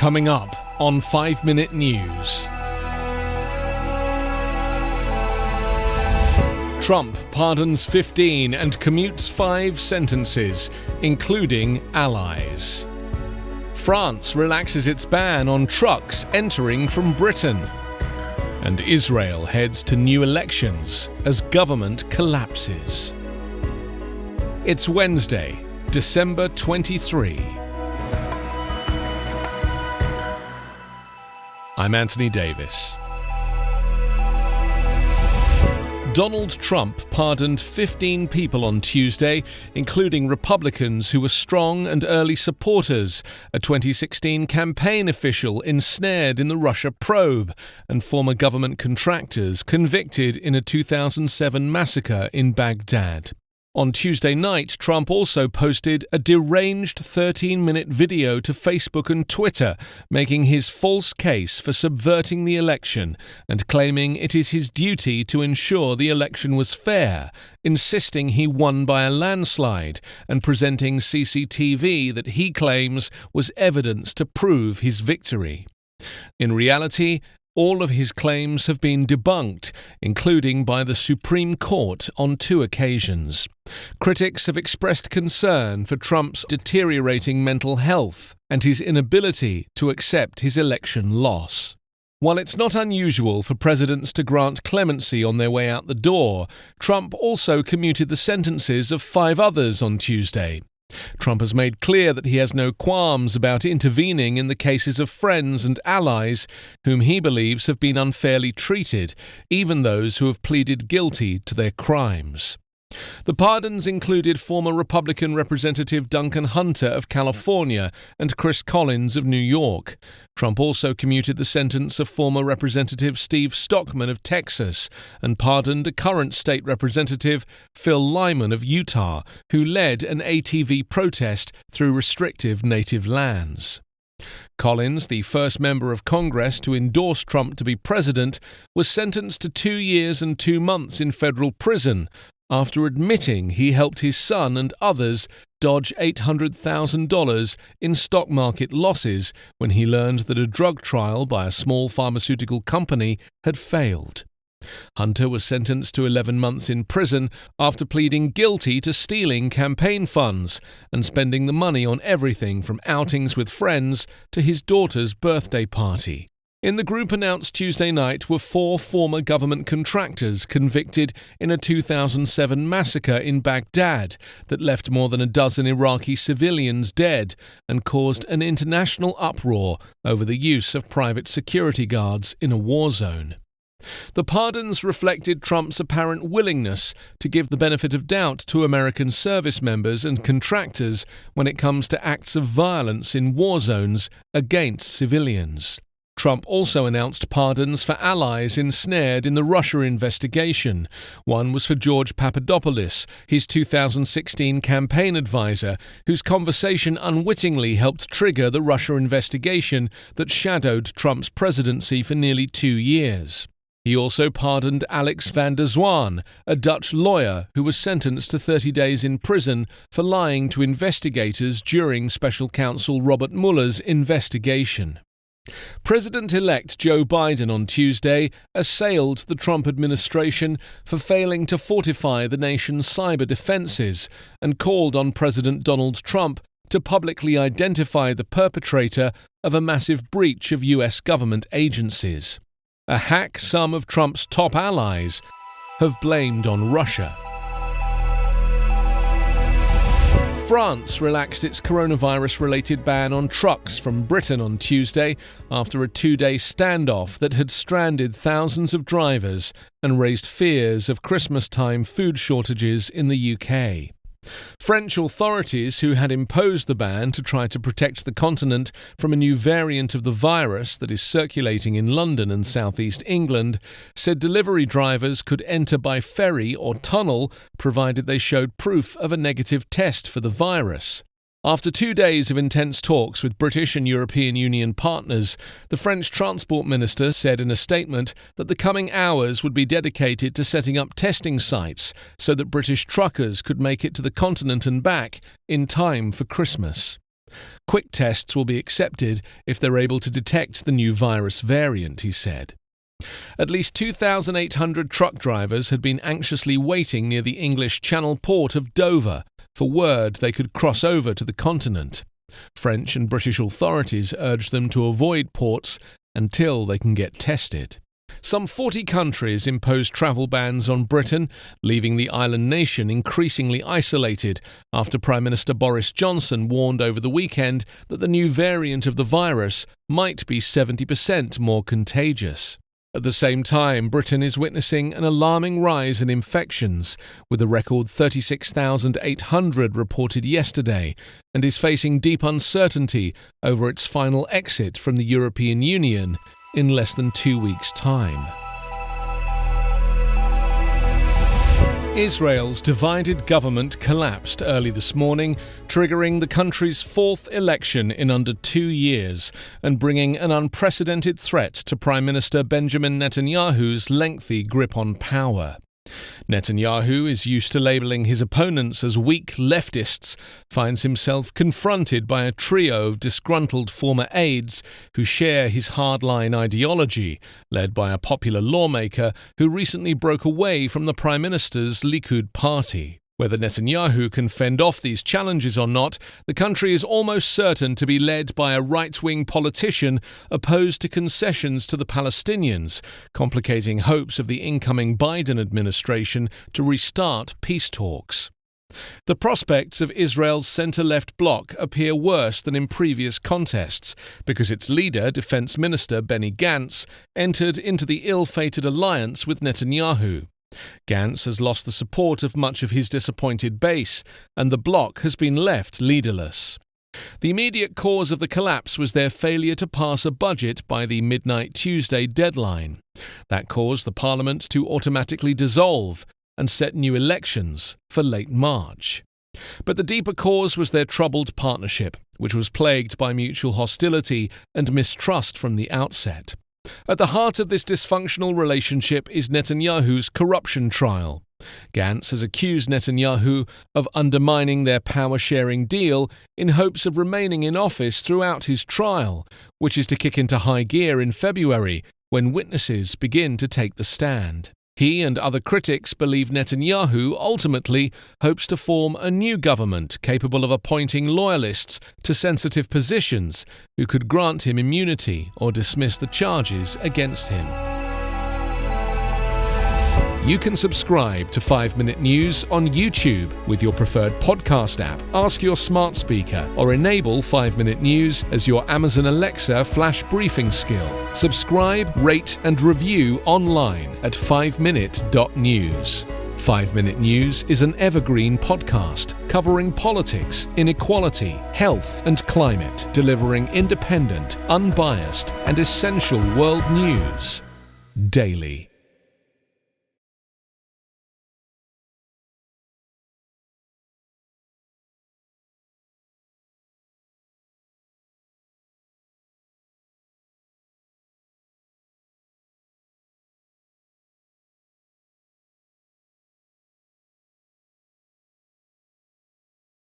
Coming up on 5 Minute News. Trump pardons 15 and commutes 5 sentences, including allies. France relaxes its ban on trucks entering from Britain. And Israel heads to new elections as government collapses. It's Wednesday, December 23. I'm Anthony Davis. Donald Trump pardoned 15 people on Tuesday, including Republicans who were strong and early supporters, a 2016 campaign official ensnared in the Russia probe, and former government contractors convicted in a 2007 massacre in Baghdad. On Tuesday night, Trump also posted a deranged 13-minute video to Facebook and Twitter, making his false case for subverting the election and claiming it is his duty to ensure the election was fair, insisting he won by a landslide and presenting CCTV that he claims was evidence to prove his victory. In reality, all of his claims have been debunked, including by the Supreme Court on 2 occasions. Critics have expressed concern for Trump's deteriorating mental health and his inability to accept his election loss. While it's not unusual for presidents to grant clemency on their way out the door, Trump also commuted the sentences of 5 others on Tuesday. Trump has made clear that he has no qualms about intervening in the cases of friends and allies whom he believes have been unfairly treated, even those who have pleaded guilty to their crimes. The pardons included former Republican Representative Duncan Hunter of California and Chris Collins of New York. Trump also commuted the sentence of former Representative Steve Stockman of Texas and pardoned a current state representative, Phil Lyman of Utah, who led an ATV protest through restrictive native lands. Collins, the first member of Congress to endorse Trump to be president, was sentenced to 2 years and 2 months in federal prison after admitting he helped his son and others dodge $800,000 in stock market losses when he learned that a drug trial by a small pharmaceutical company had failed. Hunter was sentenced to 11 months in prison after pleading guilty to stealing campaign funds and spending the money on everything from outings with friends to his daughter's birthday party. In the group announced Tuesday night were 4 former government contractors convicted in a 2007 massacre in Baghdad that left more than a dozen Iraqi civilians dead and caused an international uproar over the use of private security guards in a war zone. The pardons reflected Trump's apparent willingness to give the benefit of doubt to American service members and contractors when it comes to acts of violence in war zones against civilians. Trump also announced pardons for allies ensnared in the Russia investigation. One was for George Papadopoulos, his 2016 campaign advisor, whose conversation unwittingly helped trigger the Russia investigation that shadowed Trump's presidency for nearly 2 years. He also pardoned Alex van der Zwaan, a Dutch lawyer who was sentenced to 30 days in prison for lying to investigators during Special Counsel Robert Mueller's investigation. President-elect Joe Biden on Tuesday assailed the Trump administration for failing to fortify the nation's cyber defenses and called on President Donald Trump to publicly identify the perpetrator of a massive breach of U.S. government agencies, a hack some of Trump's top allies have blamed on Russia. France relaxed its coronavirus-related ban on trucks from Britain on Tuesday after a 2-day standoff that had stranded thousands of drivers and raised fears of Christmas-time food shortages in the UK. French authorities, who had imposed the ban to try to protect the continent from a new variant of the virus that is circulating in London and southeast England, said delivery drivers could enter by ferry or tunnel provided they showed proof of a negative test for the virus. After 2 days of intense talks with British and European Union partners, the French Transport Minister said in a statement that the coming hours would be dedicated to setting up testing sites so that British truckers could make it to the continent and back in time for Christmas. Quick tests will be accepted if they're able to detect the new virus variant, he said. At least 2,800 truck drivers had been anxiously waiting near the English Channel port of Dover for word they could cross over to the continent. French and British authorities urged them to avoid ports until they can get tested. Some 40 countries imposed travel bans on Britain, leaving the island nation increasingly isolated after Prime Minister Boris Johnson warned over the weekend that the new variant of the virus might be 70% more contagious. At the same time, Britain is witnessing an alarming rise in infections, with a record 36,800 reported yesterday, and is facing deep uncertainty over its final exit from the European Union in less than 2 weeks' time. Israel's divided government collapsed early this morning, triggering the country's fourth election in under 2 years and bringing an unprecedented threat to Prime Minister Benjamin Netanyahu's lengthy grip on power. Netanyahu is used to labelling his opponents as weak leftists, finds himself confronted by a trio of disgruntled former aides who share his hardline ideology, led by a popular lawmaker who recently broke away from the Prime Minister's Likud party. Whether Netanyahu can fend off these challenges or not, the country is almost certain to be led by a right-wing politician opposed to concessions to the Palestinians, complicating hopes of the incoming Biden administration to restart peace talks. The prospects of Israel's centre-left bloc appear worse than in previous contests, because its leader, Defence Minister Benny Gantz, entered into the ill-fated alliance with Netanyahu. Gantz has lost the support of much of his disappointed base, and the bloc has been left leaderless. The immediate cause of the collapse was their failure to pass a budget by the midnight Tuesday deadline. That caused the parliament to automatically dissolve and set new elections for late March. But the deeper cause was their troubled partnership, which was plagued by mutual hostility and mistrust from the outset. At the heart of this dysfunctional relationship is Netanyahu's corruption trial. Gantz has accused Netanyahu of undermining their power-sharing deal in hopes of remaining in office throughout his trial, which is to kick into high gear in February when witnesses begin to take the stand. He and other critics believe Netanyahu ultimately hopes to form a new government capable of appointing loyalists to sensitive positions who could grant him immunity or dismiss the charges against him. You can subscribe to 5 Minute News on YouTube with your preferred podcast app. Ask your smart speaker or enable 5 Minute News as your Amazon Alexa flash briefing skill. Subscribe, rate and review online at 5minute.news. 5 Minute News is an Evergreen Podcast covering politics, inequality, health and climate, delivering independent, unbiased and essential world news daily.